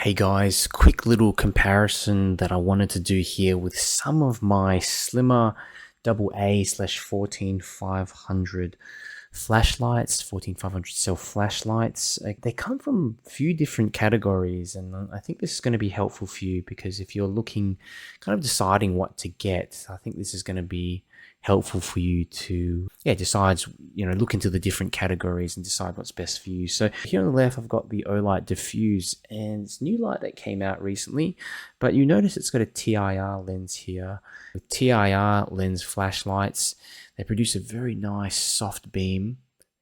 Hey guys, quick little comparison that I wanted to do here with some of my slimmer AA/14500 flashlights, 14500 cell flashlights. They come from a few different categories, and I think this is going to be helpful for you because if you're looking, kind of deciding what to get, I think this is going to be helpful for you to decide, look into the different categories and decide what's best for you. So here on the left I've got the Olight Diffuse, and it's a new light that came out recently, but you notice it's got a TIR lens here. With TIR lens flashlights, they produce a very nice soft beam.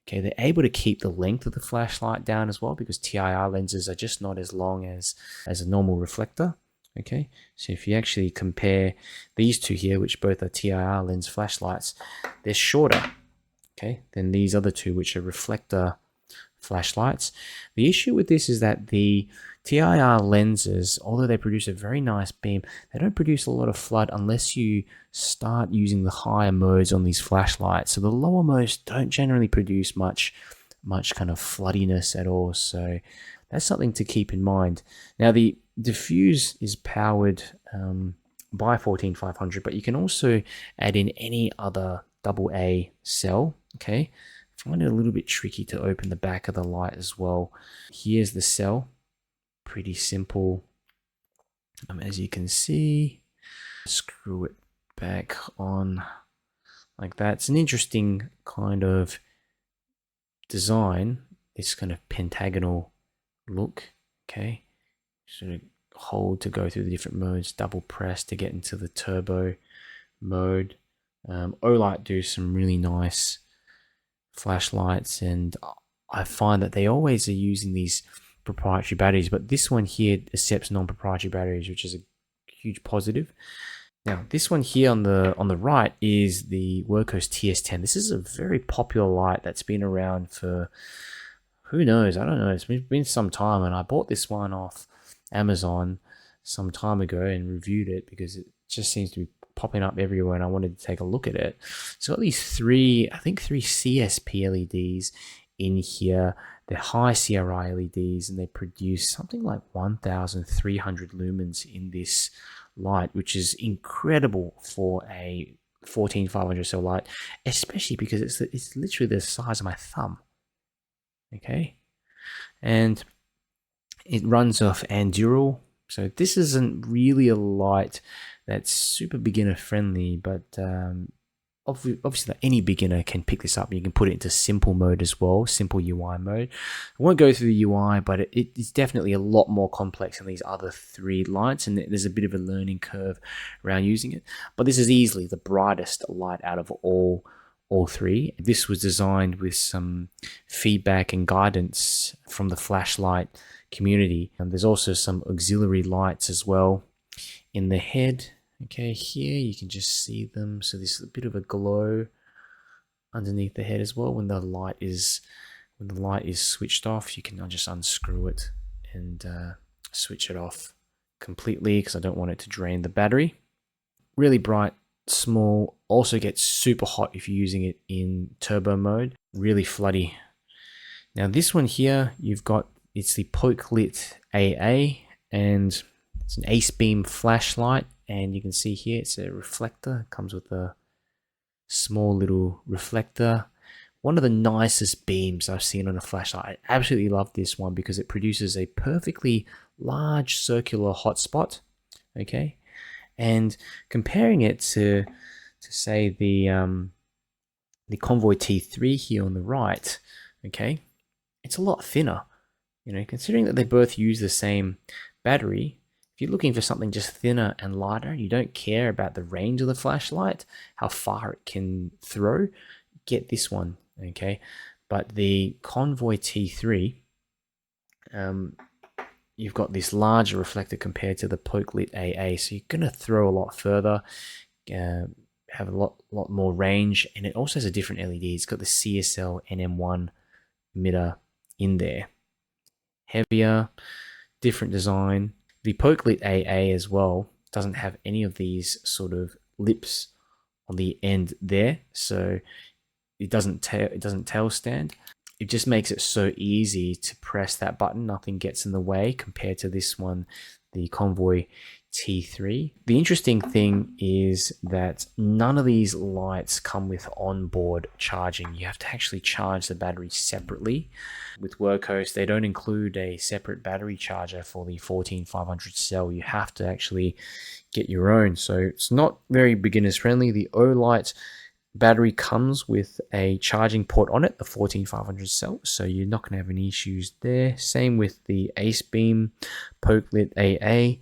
Okay, they're able to keep the length of the flashlight down as well because TIR lenses are just not as long as a normal reflector. Okay, so if you actually compare these two here, which both are TIR lens flashlights, they're shorter, okay, than these other two, which are reflector flashlights. The issue with this is that the TIR lenses, although they produce a very nice beam, they don't produce a lot of flood unless you start using the higher modes on these flashlights. So the lower modes don't generally produce much kind of floodiness at all. So that's something to keep in mind. Now the Diffuse is powered by 14500, but you can also add in any other AA cell. Okay, I find it a little bit tricky to open the back of the light as well. Here's the cell, pretty simple. As you can see, screw it back on like that. It's an interesting kind of design, this kind of pentagonal look. Okay, sort of hold to go through the different modes, double press to get into the turbo mode. Olight do some really nice flashlights, and I find that they always are using these proprietary batteries, but this one here accepts non-proprietary batteries, which is a huge positive. Now this one here on the right is the Wurkkos TS10. This is a very popular light that's been around for, who knows, I don't know, it's been some time, and I bought this one off Amazon some time ago and reviewed it because it just seems to be popping up everywhere, and I wanted to take a look at it. So at least three CSP LEDs in here. They're high CRI LEDs, and they produce something like 1300 lumens in this light, which is incredible for a 14500 cell light, especially because it's literally the size of my thumb. Okay, and it runs off Anduril, so this isn't really a light that's super beginner friendly, but obviously any beginner can pick this up. You can put it into simple mode as well, simple UI mode. I won't go through the UI, but it's definitely a lot more complex than these other three lights, and there's a bit of a learning curve around using it. But this is easily the brightest light out of all three. This was designed with some feedback and guidance from the flashlight community, and there's also some auxiliary lights as well in the head. Okay, here you can just see them, so there's a bit of a glow underneath the head as well. When the light is switched off, you can just unscrew it and switch it off completely, because I don't want it to drain the battery. Really bright, small, also gets super hot if you're using it in turbo mode, really floody. Now this one here, it's the Pokelit AA, and it's an Acebeam flashlight, and you can see here it's a reflector. It comes with a small little reflector. One of the nicest beams I've seen on a flashlight. I absolutely love this one because it produces a perfectly large circular hotspot. Okay, and comparing it to say the Convoy T3 here on the right, okay, it's a lot thinner. Considering that they both use the same battery, if you're looking for something just thinner and lighter, and you don't care about the range of the flashlight, how far it can throw, get this one, okay? But the Convoy T3, you've got this larger reflector compared to the Pokelit AA, so you're going to throw a lot further, have a lot more range, and it also has a different LED. It's got the CSL NM1 emitter in there. Heavier, different design. The Pokelit AA as well doesn't have any of these sort of lips on the end there, so it doesn't tail stand. it just makes it so easy to press that button. Nothing gets in the way compared to this one, the Convoy T3. The interesting thing is that none of these lights come with onboard charging. You have to actually charge the battery separately. With Wurkkos, they don't include a separate battery charger for the 14500 cell. You have to actually get your own. So it's not very beginners friendly. The Olight battery comes with a charging port on it, the 14500 cell, so you're not going to have any issues there. Same with the Acebeam Pokelit AA,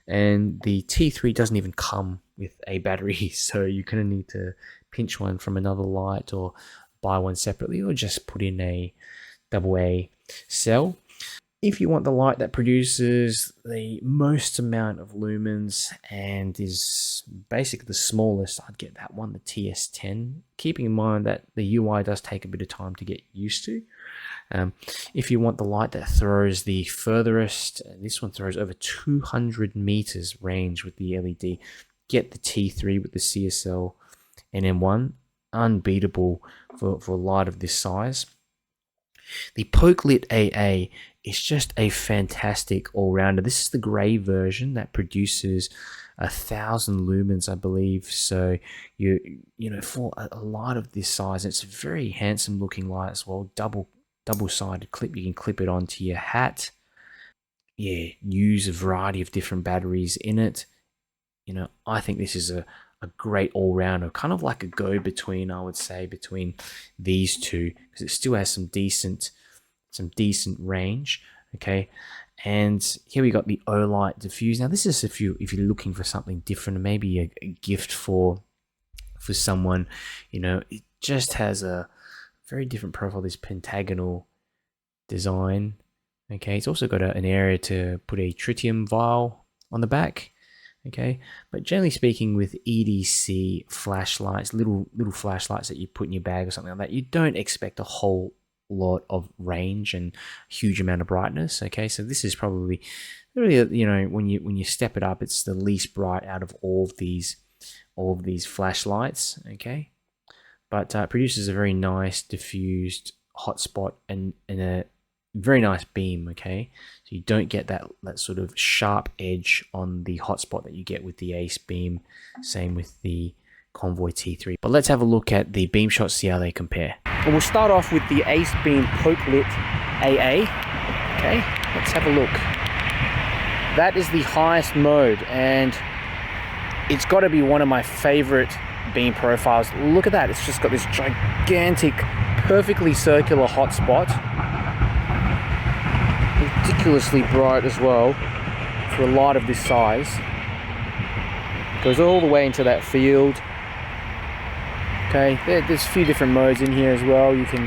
and the T3 doesn't even come with a battery, so you're going to need to pinch one from another light or buy one separately, or just put in a AA cell. If you want the light that produces the most amount of lumens and is basically the smallest, I'd get that one, the TS10. Keeping in mind that the UI does take a bit of time to get used to. If you want the light that throws the furthest, this one throws over 200 meters range with the LED, get the T3 with the CSL NM1. Unbeatable for a light of this size. The Pokelit AA is just a fantastic all-rounder. This is the grey version that produces 1,000 lumens, I believe. So you know, for a light of this size, it's a very handsome looking light as well. Double-sided clip. You can clip it onto your hat. Yeah, use a variety of different batteries in it. You know, I think this is a great all-rounder, kind of like a go-between, I would say, between these two, because it still has some decent range. Okay, and here we got the Olight Diffuse. Now this is if you're looking for something different, maybe a gift for someone. You know, it just has a very different profile, this pentagonal design. Okay, it's also got an area to put a tritium vial on the back. Okay, but generally speaking, with EDC flashlights, little flashlights that you put in your bag or something like that, you don't expect a whole lot of range and huge amount of brightness. Okay, so this is probably really, you know, when you step it up, it's the least bright out of all of these flashlights. Okay, but it produces a very nice diffused hotspot and a very nice beam. Okay, so you don't get that sort of sharp edge on the hotspot that you get with the Acebeam. Same with the Convoy T3. But let's have a look at the beam shots, see how they compare. Well, we'll start off with the Acebeam Pokelit AA. Okay, let's have a look. That is the highest mode, and it's got to be one of my favorite beam profiles. Look at that, it's just got this gigantic, perfectly circular hotspot. Ridiculously bright as well for a light of this size. Goes all the way into that field. Okay, there's a few different modes in here as well. You can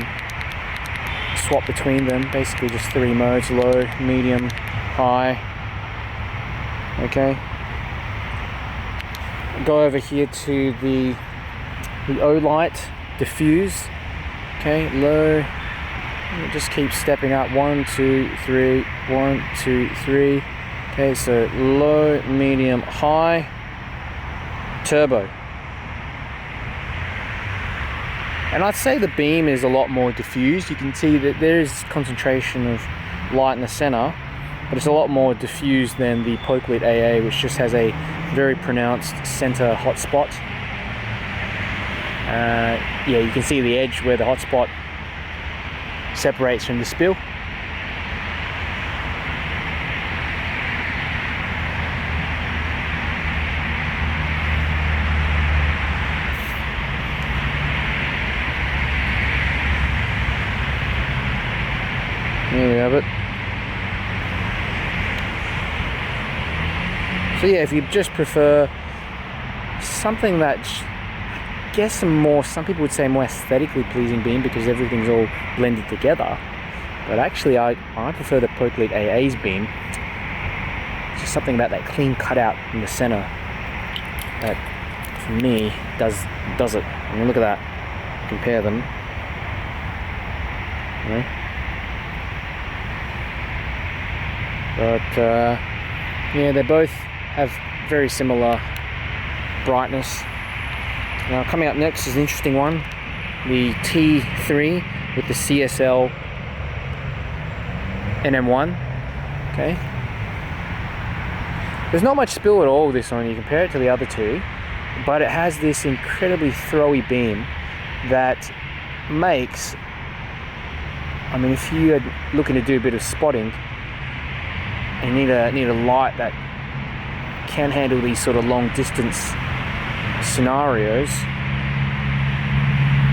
swap between them. Basically just 3 modes: low, medium, high. Okay. Go over here to the Olight Diffuse. Okay, low. Just keep stepping up. 1, 2, 3. 1, 2, 3. Okay, so low, medium, high, turbo. And I'd say the beam is a lot more diffused. You can see that there is concentration of light in the center, but it's a lot more diffused than the Pokelit AA, which just has a very pronounced center hotspot. Yeah, you can see the edge where the hotspot separates from the spill. There we have it. So yeah, if you just prefer something that, I guess, some people would say more aesthetically pleasing beam because everything's all blended together, but actually I prefer the Pokelit AA's beam. It's just something about that clean cutout in the center that, for me, does it. I mean, look at that. Compare them. You know? But yeah, they both have very similar brightness. Now, coming up next is an interesting one, the T3. with the CSL NM1. Okay. There's not much spill at all with this one. You compare it to the other two, but it has this incredibly throwy beam that makes, I mean, if you are looking to do a bit of spotting and you need a light that can handle these sort of long distance scenarios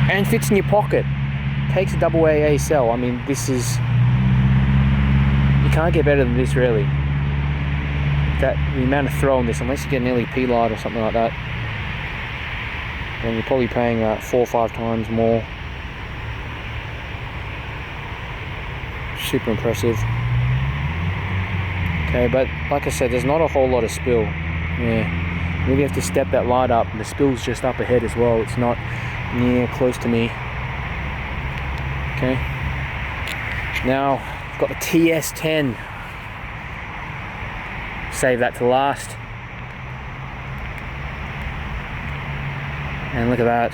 and fits in your pocket, takes a AA cell. I mean, this is, you can't get better than this really. That the amount of throw on this, unless you get an LEP light or something like that, then you're probably paying 4 or 5 times more. Super impressive. Okay, but like I said, there's not a whole lot of spill. Yeah, maybe have to step that light up, and the spill's just up ahead as well. It's not near close to me. Okay. Now I've got the TS10. Save that to last. And look at that.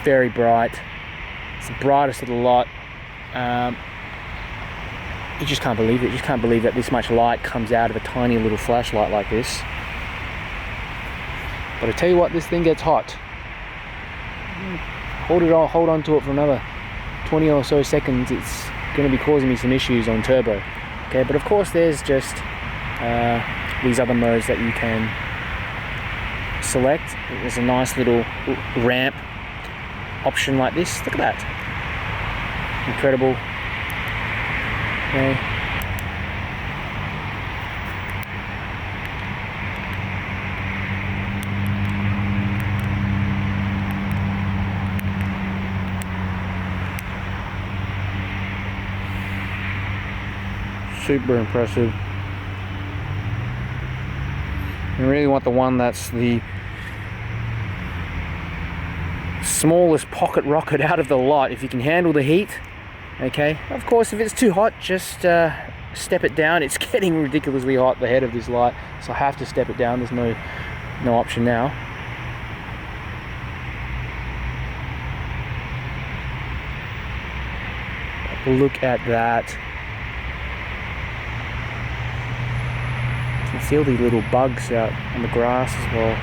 Very bright. It's the brightest of the lot. You just can't believe it. You just can't believe that this much light comes out of a tiny little flashlight like this. But I tell you what, this thing gets hot. Hold on to it for another 20 or so seconds. It's going to be causing me some issues on turbo. Okay, but of course there's just these other modes that you can select. There's a nice little ramp option like this. Look at that. Incredible. Okay. Super impressive. You really want the one that's the smallest pocket rocket out of the lot, if you can handle the heat. Okay, of course if it's too hot, just step it down. It's getting ridiculously hot, the head of this light, so I have to step it down. There's no option now. Look at that. You can feel the little bugs out on the grass as well.